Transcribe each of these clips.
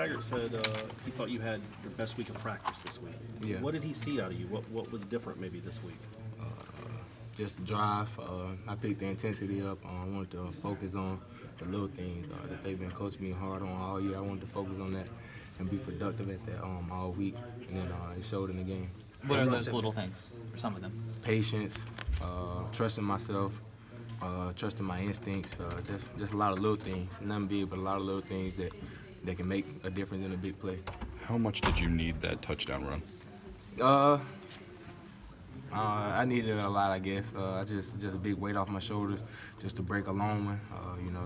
Taggart said he thought you had your best week of practice this week. Yeah. What did he see out of you? What was different maybe this week? Just drive. I picked the intensity up. I wanted to focus on the little things that they've been coaching me hard on all year. I wanted to focus on that and be productive at that all week, and then it showed in the game. What are those little things, or some of them? Patience, trusting myself, trusting my instincts, just a lot of little things. Nothing big, but a lot of little things that can make a difference in a big play. How much did you need that touchdown run? I needed it a lot, I guess. Just a big weight off my shoulders, just to break a long one.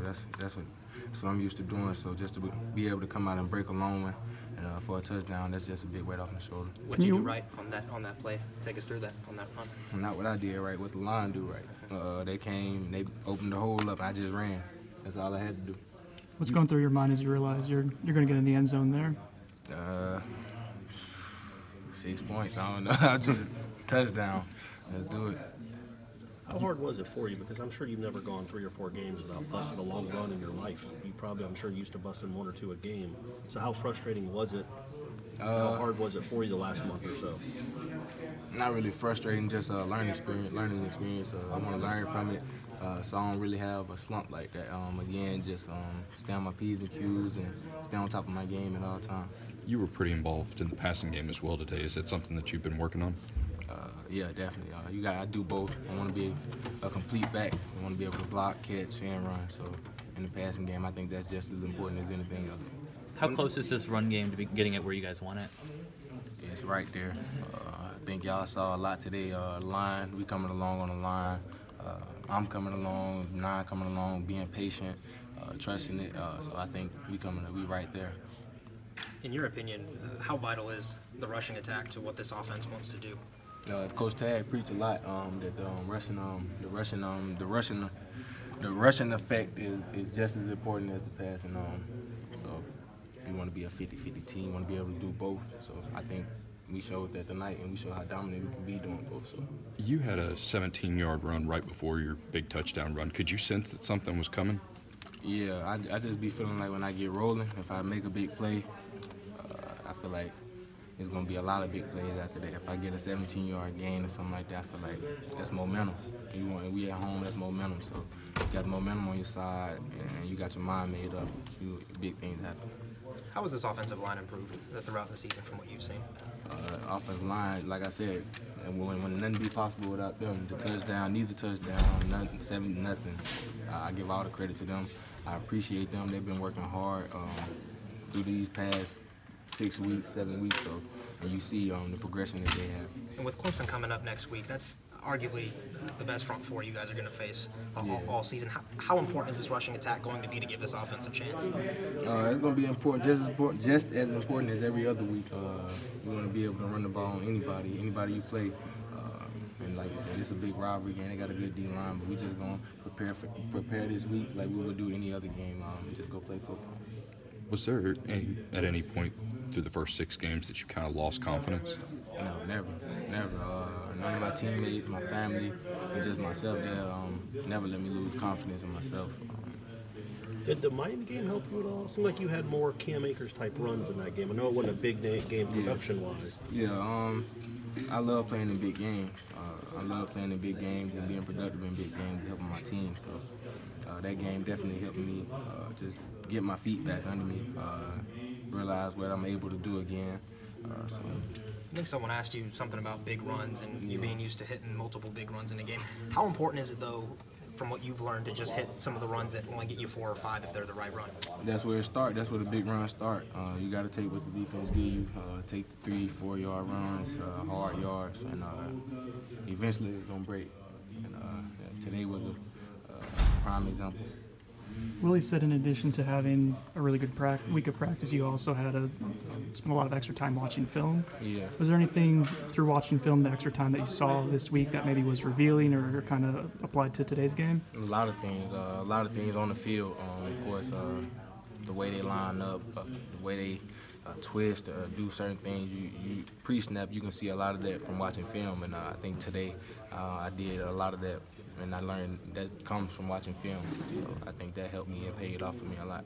That's what I'm used to doing. So just to be able to come out and break a long one for a touchdown, that's just a big weight off my shoulder. What did you do right on that play? Take us through that on that run. Not what I did right, what the line do right. They came, they opened the hole up, and I just ran. That's all I had to do. What's going through your mind as you realize you're going to get in the end zone there? 6 points. I don't know. I just touchdown. Let's do it. How hard was it for you? Because I'm sure you've never gone 3 or 4 games without busting a long run in your life. You probably, I'm sure, used to busting 1 or 2 a game. So how frustrating was it? How hard was it for you the last month or so? Not really frustrating, just a learning experience. I want to learn from it, so I don't really have a slump like that. Again, just stay on my P's and Q's and stay on top of my game at all times. You were pretty involved in the passing game as well today. Is that something that you've been working on? Yeah, definitely. I do both. I want to be a complete back. I want to be able to block, catch, and run. So in the passing game, I think that's just as important as anything else. How close is this run game to be getting it where you guys want it? It's right there. I think y'all saw a lot today. Line, we coming along on the line. I'm coming along, Nine coming along, being patient, trusting it. So I think we right there. In your opinion, how vital is the rushing attack to what this offense wants to do? Coach Tag preached a lot that the rushing effect is just as important as the passing. So we want to be a 50-50 team. Want to be able to do both. So I think we showed that tonight, and we showed how dominant we can be doing both. So you had a 17-yard run right before your big touchdown run. Could you sense that something was coming? Yeah, I just be feeling like when I get rolling, if I make a big play, I feel like there's going to be a lot of big plays after that. If I get a 17-yard gain or something like that, I feel like that's momentum. We at home, that's momentum. So you got momentum on your side, and you got your mind made up. Big things happen. How has this offensive line improved throughout the season from what you've seen? Offensive line, like I said, when nothing be possible without them, the touchdown, neither touchdown, nothing. I give all the credit to them. I appreciate them. They've been working hard through these past 6 weeks, 7 weeks, and you see the progression that they have. And with Clemson coming up next week, that's arguably the best front four you guys are going to face all season. How important is this rushing attack going to be to give this offense a chance? It's going to be important, just as important as every other week. We want to be able to run the ball on anybody you play. And like you said, it's a big rivalry game. They got a good D-line, but we just going to prepare this week like we would do any other game. Just go play football. Was there at any point through the first 6 games that you kind of lost confidence? No, never. None of my teammates, my family, and just myself, they never let me lose confidence in myself. Did the Miami game help you at all? It seemed like you had more Cam Akers type runs in that game. I know it wasn't a big game production-wise. Yeah, I love playing in big games. I love playing in big games and being productive in big games, helping my team. So that game definitely helped me just get my feet back under me, realize what I'm able to do again. I think someone asked you something about big runs and you being used to hitting multiple big runs in a game. How important is it, though, from what you've learned, to just hit some of the runs that only get you 4 or 5 if they're the right run? That's where it starts. That's where the big runs start. You got to take what the defense give you. Take the 3-4 yard runs, hard yards, and eventually it's gonna break. And today was a prime example. Willie said in addition to having a really good week of practice, you also had spent a lot of extra time watching film. Yeah. Was there anything through watching film, the extra time that you saw this week, that maybe was revealing or kind of applied to today's game? A lot of things on the field. Of course, the way they line up, the way they twist, do certain things. You pre-snap, you can see a lot of that from watching film, and I think today I did a lot of that and I learned that comes from watching film. So I think that helped me and paid off for me a lot.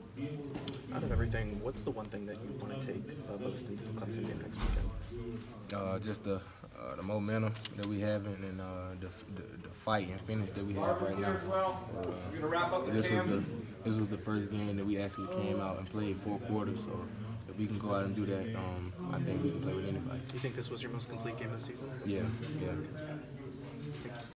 Out of everything, what's the one thing that you want to take most into the Clemson game next weekend? Just the momentum that we have and the fight and finish that we have right now. This was the first game that we actually came out and played 4 quarters. So if we can go out and do that, I think we can play with anybody. You think this was your most complete game of the season? Yeah.